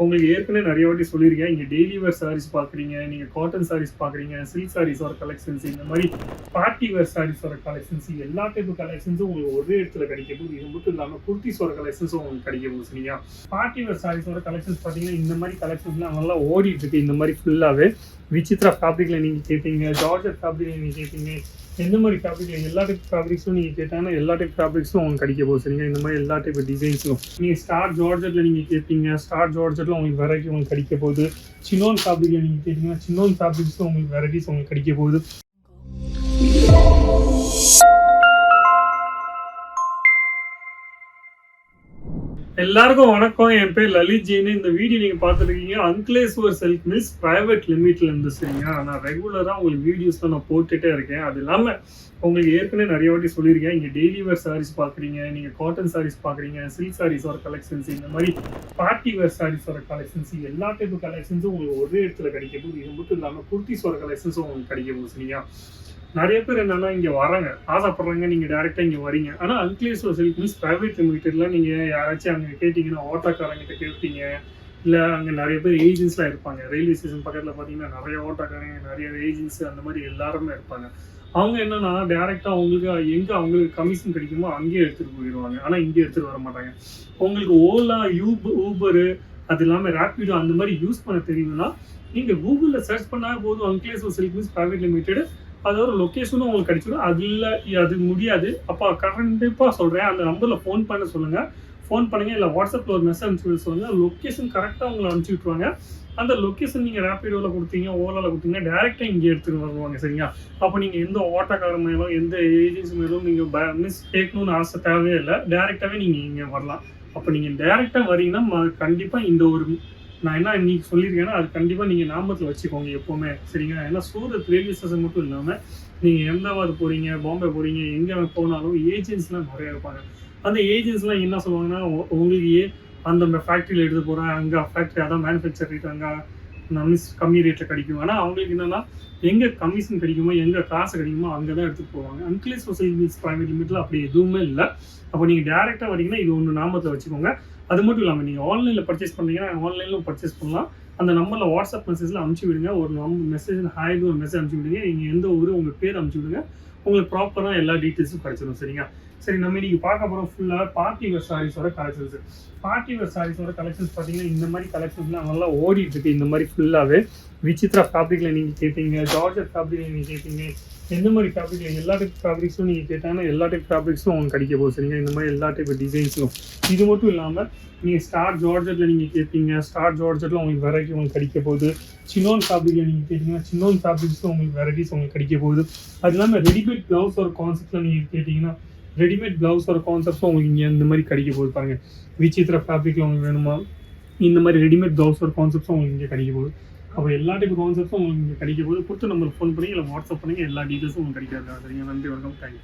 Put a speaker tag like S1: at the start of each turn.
S1: உங்களுக்கு ஏற்கனவே நிறைய வாட்டி சொல்லியிருக்கேன். இங்கே டெய்லி வேர் சாரீஸ் பார்க்குறீங்க, நீங்கள் காட்டன் சாரீஸ் பார்க்குறீங்க, சில்க் சாரீஸோட கலெக்ஷன்ஸ், இந்த மாதிரி பார்ட்டி வேர் சாரீஸோட கலெக்ஷன்ஸ், எல்லா டைப் கலெக்ஷன்ஸும் உங்களுக்கு ஒரே இடத்துல கிடைக்க போகுது. இது மட்டும் இல்லாமல் குர்த்திஸோட கலெக்ஷன்ஸும் உங்களுக்கு கிடைக்க போகுது. சரிங்களா? பார்ட்டி வேர் சாரீஸோட கலெக்ஷன்ஸ் பார்த்தீங்கன்னா இந்த மாதிரி கலெக்ஷன்ஸ்லாம் நல்லா ஓடிட்டு இருக்கு. இந்த மாதிரி ஃபுல்லாகவே விசித்ரா ஃபேப்ரிக்ல நீங்கள் கேட்பீங்க, ஜார்ஜட் ஃபேப்ரிக்ல நீங்கள் கேட்பீங்க, எந்த மாதிரி ஃபேப்ரிக்ல எல்லா டைப் ஃபேப்ரிக்ஸும் நீங்கள் கேட்டாங்கன்னா எல்லா டைப் ஃபேப்ரிக்ஸும் உங்களுக்கு கிடைக்க போகுது. சரிங்க? இந்த மாதிரி எல்லா டைப் டிசைன்ஸும் நீங்கள் ஸ்டார் ஜார்ஜெட்டில் நீங்கள் கேட்பீங்க, ஸ்டார் ஜார்ஜெட்டில் உங்களுக்கு வெரைட்டி உங்களுக்கு கிடைக்க போகுது. சினோன் ஃபேப்ரிக்கில் நீங்கள் கேட்டிங்கன்னா சினோன் ஃபேப்ரிக்ஸும் உங்களுக்கு வெரைட்டிஸ் உங்களுக்கு கிடைக்க போகுது. எல்லாருக்கும் வணக்கம். என் பேர் லலித் ஜெயின். இந்த வீடியோ நீங்கள் பார்த்துருக்கீங்க அங்கிலேஸ்வர் சில்க் மில்ஸ் பிரைவேட் லிமிட்ல இருந்து. சரிங்க? நான் ரெகுலராக உங்களுக்கு வீடியோஸ்லாம் நான் போட்டுகிட்டே இருக்கேன். அது இல்லாமல் உங்களுக்கு ஏற்கனவே நிறைய வாட்டி சொல்லியிருக்கேன். இங்கே டெய்லி வேர் சாரீஸ் பார்க்குறீங்க, நீங்கள் காட்டன் சாரீஸ் பார்க்குறீங்க, சில்க் சாரீஸோட கலெக்ஷன்ஸ், இந்த மாதிரி பார்ட்டி வேர் சாரீஸோட கலெக்ஷன்ஸ், எல்லா டைப் கலெக்ஷன்ஸும் உங்களுக்கு ஒரே இடத்துல கிடைக்க போகுது. இது மட்டும் இல்லாமல் குர்த்திஸோட கலெக்ஷன்ஸும் உங்களுக்கு கிடைக்க போகுது. சரிங்களா? நிறைய பேர் என்னன்னா இங்கே வராங்க, ஆசைப்படுறாங்க, நீங்கள் டேரெக்டாக இங்கே வரீங்க. ஆனால் அங்கிலேஸ்வர் சில்க் மில்ஸ் பிரைவேட் லிமிட்டட்ல நீங்கள் யாராச்சும் அங்கே கேட்டிங்கன்னா ஆட்டோக்காரங்கிட்ட கேட்பீங்க, இல்லை அங்கே நிறைய பேர் ஏஜென்ட்ஸ்லாம் இருப்பாங்க. ரயில்வே ஸ்டேஷன் பக்கத்தில் பார்த்தீங்கன்னா நிறைய ஆட்டோக்காரங்க, நிறைய ஏஜென்ட்ஸ், அந்த மாதிரி எல்லாருமே இருப்பாங்க. அவங்க என்னன்னா டேரெக்டாக அவங்களுக்கு கமிஷன் கிடைக்குமோ அங்கேயே எடுத்துகிட்டு போயிடுவாங்க. ஆனால் இங்கே எடுத்துகிட்டு வர மாட்டாங்க. உங்களுக்கு ஓலா, ஊபரு, அது இல்லாமல் ரேப்பிடோ அந்த மாதிரி யூஸ் பண்ண தெரியும்னா நீங்கள் கூகுளில் சர்ச் பண்ணால் போதும். அங்கிலேஸ்வர் சில்க் மில்ஸ் பிரைவேட் லிமிடெட் அதோட லொக்கேஷனும் உங்களுக்கு கிடைச்சிடும். அது முடியாது. அப்போ கண்டிப்பாக சொல்கிறேன், அந்த நம்பரில் ஃபோன் பண்ண சொல்லுங்கள். ஃபோன் பண்ணுங்கள், இல்லை வாட்ஸ்அப்பில் ஒரு மெசேஜ் அனுப்பிச்சு சொல்லுங்கள். லொக்கேஷன் கரெக்டாக உங்களை அனுப்பிச்சி விட்ருவாங்க. அந்த லொக்கேஷன் நீங்கள் ரேப்பிடோவில் கொடுத்தீங்க, ஓலாவில் கொடுத்தீங்கன்னா டேரெக்டாக இங்கே எடுத்துகிட்டு வருவாங்க. சரிங்களா? அப்போ நீங்கள் எந்த ஓட்டோக்கார மேலும் எந்த ஏஜென்சி மேலும் நீங்கள் மிஸ் கேட்கணும்னு ஆசை தேவையே இல்லை. டேரெக்டாகவே நீங்கள் இங்கே வரலாம். அப்போ நீங்கள் டேரெக்டாக வரீங்கன்னா கண்டிப்பாக இந்த ஒரு நான் என்ன இன்னைக்கு சொல்லியிருக்கேன்னா அது கண்டிப்பாக நீங்கள் ஞாபகத்தில் வச்சுக்கோங்க எப்போவுமே. சரிங்களா? ஏன்னா சூரத் ரயில்வே ஸ்டேஷன் மட்டும் இல்லாமல் நீங்கள் எம்தாபாத் போகிறீங்க, பாம்பே போகிறீங்க, எங்கே போனாலும் ஏஜென்ட்ஸ்லாம் நிறையா இருப்பாங்க. அந்த ஏஜென்ட்ஸ்லாம் என்ன சொல்லுவாங்கன்னா உங்களுக்கு அந்த ஃபேக்ட்ரியில் எடுத்து போகிறேன், அங்கே ஃபேக்ட்ரி அதான் மேனுஃபேக்சர் ரேட் அங்கே கம்மி ரேட்டில் கிடைக்கும். ஆனால் அவங்களுக்கு என்னென்னா எங்கே கமிஷன் கிடைக்குமோ, எங்கே காசு கிடைக்குமோ அங்கே தான் எடுத்துகிட்டு போவாங்க. அங்கிலேஸ்வர் சில்க் மில்ஸ் பிரைவேட் லிமிட்டில் அப்படி எதுவுமே இல்லை. அப்போ நீங்கள் டேரெக்டாக வரீங்கன்னா இது ஒன்று ஞாபகத்தில் வச்சுக்கோங்க. அது மட்டும் இல்லாமல் நீங்கள் ஆன்லைனில் பர்ச்சேஸ் பண்ணுறீங்கன்னா ஆன்லைனிலும் பர்ச்சேஸ் பண்ணலாம். அந்த நம்பரில் வாட்ஸ்அப் மெசேஜில் அனுப்பிச்சி விடுங்க. ஒரு மெசேஜ் ஹாய்னு ஒரு மெசேஜ் அனுப்பிச்சி விடுங்க. நீங்கள் எந்த ஊர் உங்கள் பேர் அனுப்பிச்சி விடுங்க. உங்களுக்கு ப்ராப்பராக எல்லா டீட்டெயில்ஸும் கிடைச்சிடும். சரிங்க? சரி, நம்ம இன்றைக்கி பார்க்க போகிறோம் ஃபுல்லாக பார்ட்டி வேர் சாரீஸோட கலெக்ஷன்ஸ். பார்ட்டி வேர் சாரீஸோட கலெக்ஷன்ஸ் பார்த்தீங்கன்னா இந்த மாதிரி கலெக்ஷன்ஸ்லாம் நல்லா ஓடிட்டு இருக்கு. இந்த மாதிரி ஃபுல்லாகவே விசித்ரா ஃபேப்ரிக்கில் நீங்கள் கேட்பீங்க, ஜார்ஜட் ஃபேப்ரிக்கில் நீங்கள் கேட்பீங்க, எந்த மாதிரி ஃபேப்ரிக்கில் எல்லா டைப் ஃபேப்ரிக்ஸும் நீங்கள் கேட்டாங்கன்னா எல்லா டைப் ஃபேப்ரிக்ஸும் உங்களுக்கு கிடைக்க போகுது. சரிங்க? இந்த மாதிரி எல்லா டைப் டிசைன்ஸும். இது மட்டும் இல்லாமல் நீங்கள் ஸ்டார் ஜார்ஜெட்டில் நீங்கள் கேட்பீங்க, ஸ்டார் ஜார்ஜெட்டில் உங்களுக்கு வெரைட்டி உங்களுக்கு கிடைக்க போகுது. சினோன் ஃபேப்ரிக்கில் நீங்கள் கேட்டிங்கன்னா சினோன் ஃபேப்ரிக்ஸும் உங்களுக்கு வெரைட்டிஸ் உங்களுக்கு கிடைக்க போகுது. அது இல்லாமல் ரெடிமேட் ப்ளவுஸ் ஒரு கான்செப்டில் நீங்கள் கேட்டிங்கன்னா ரெடிமேட் ப்ளவுஸ் ஒரு கான்செப்ட்ஸும் உங்களுக்கு இங்கே இந்த மாதிரி கிடைக்க போகுது. பாருங்கள், விசித்ரா ஃபேப்ரிக்கில் உங்களுக்கு வேணுமா இந்த மாதிரி ரெடிமேட் ப்ளவுஸ் ஒரு கான்செப்ட்ஸும் உங்களுக்கு இங்கே கிடைக்க போகுது. அப்போ எல்லா டைப் கான்செப்ட்ஸும் உங்களுக்கு இங்கே கிடைக்க போகுது. கொடுத்து நம்பருக்கு ஃபோன் பண்ணி இல்லை வாட்ஸ்அப் பண்ணி எல்லா டீட்டெயில்ஸும் உங்களுக்கு கிடைக்காது. சரிங்க? நன்றி, வணக்கம், தேங்க்யூ.